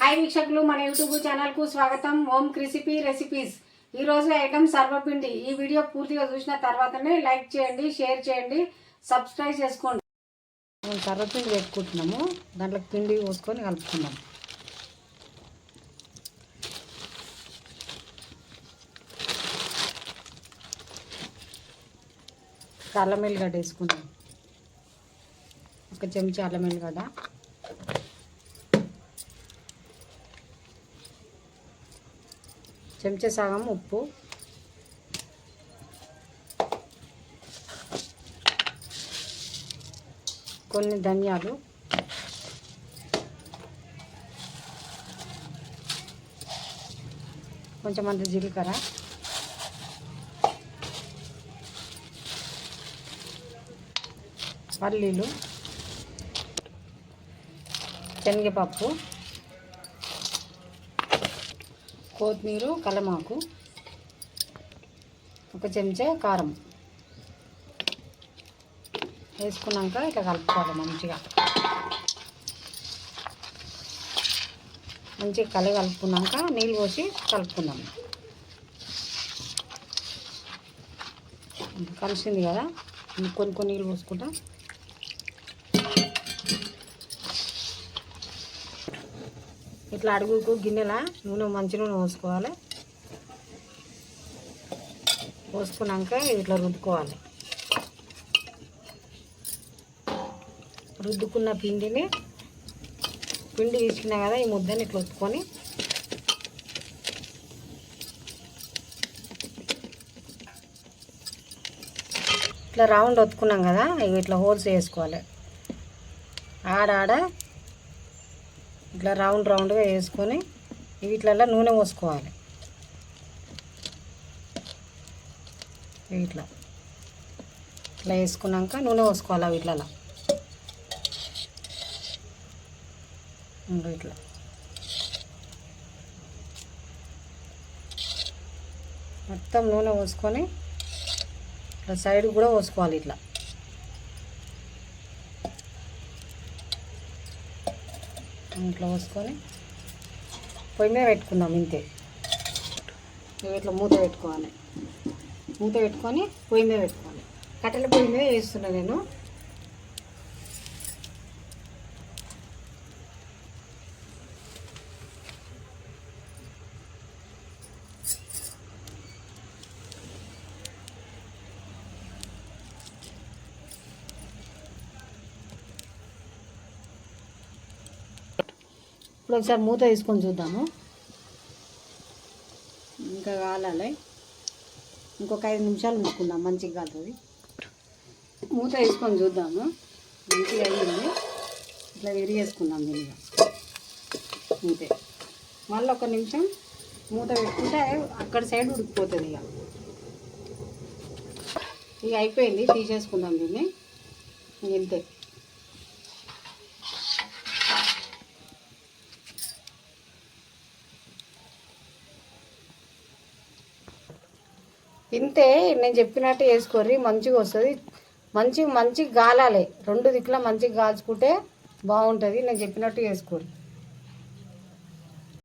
Hi వీక్షకులు, మన YouTube ఛానల్కు స్వాగతం. ఓం క్రిసిపీ రెసిపీస్. ఈరోజు ఐటమ్ సర్వపిండి. ఈ వీడియో పూర్తిగా చూసిన తర్వాతనే లైక్ చేయండి, షేర్ చేయండి, సబ్స్క్రైబ్ చేసుకోండి. మనం సర్వపిండి పెట్టుకుంటున్నాము. దాంట్లో పిండి పోసుకొని కలుపుకుందాం. అల్లం ఎల్లిగడ్డ వేసుకుందాం. ఒక చెంచా అల్లం ఎల్లిగడ్డ, చెంచా సగం ఉప్పు, కొన్ని ధనియాలు, కొంచెం అంత జీలకర్ర, పల్లీలు, శనగపప్పు, కొత్తిమీర, కలమాకు, ఒక చెంచా కారం వేసుకున్నాక ఇట్లా కలుపుకోవాలి. మంచిగా కలుపుకున్నాక నీళ్ళు పోసి కలుపుకుందాం. కలిసింది కదా, కొన్ని నీళ్ళు పోసుకుంటా. ఇట్లా అడుగుకు గిన్నెల నూనె, మంచి నూనె పోసుకోవాలి. పోసుకున్నాక ఇట్లా రుద్దుకోవాలి. రుద్దుకున్న పిండి తీసుకున్నా కదా, ఈ ముద్దని ఇట్లా ఒత్తుకొని ఇట్లా రౌండ్ ఒత్తుకున్నాం కదా, ఇట్లా హోల్స్ వేసుకోవాలి. ఆడ ఇట్లా రౌండ్గా వేసుకొని వీటిలలో నూనె పోసుకోవాలి. ఇట్లా వేసుకున్నాక నూనె పోసుకోవాలి. వీటిలలో ఇట్లా మొత్తం నూనె పోసుకొని ఇట్లా సైడ్ కూడా పోసుకోవాలి. ఇట్లా పోసుకొని పొయ్యి మీద పెట్టుకుందాం. ఇంతే. ఇట్లా మూత పెట్టుకోవాలి. మూత పెట్టుకొని పొయ్యి మీద పెట్టుకోవాలి. కట్టెల పొయ్యి మీద వేస్తున్నా నేను. ఇప్పుడు ఒకసారి మూత తీసుకొని చూద్దాము. ఇంకా కాలాలి. ఇంకొక 5 నిమిషాలు ఉంచుకుందాం, మంచిగా కాలుతుంది. మూత వేసుకొని చూద్దాము. మంచిగా అయ్యింది. ఇట్లా విరిగేసుకుందాం దీనిగా. అంతే. మళ్ళీ 1 నిమిషం మూత పెట్టుకుంటే అక్కడ సైడ్ ఉడికిపోతుంది. ఇక అయిపోయింది. తీసేసుకుందాం దీన్ని. ఇంతే. ఇంతే. నేను చెప్పినట్టు వేసుకోర్రి, మంచిగా వస్తుంది. మంచిగా గాలాలి. 2 దిక్కులా మంచిగా కాల్చుకుంటే బాగుంటుంది. నేను చెప్పినట్టు వేసుకోర్రి.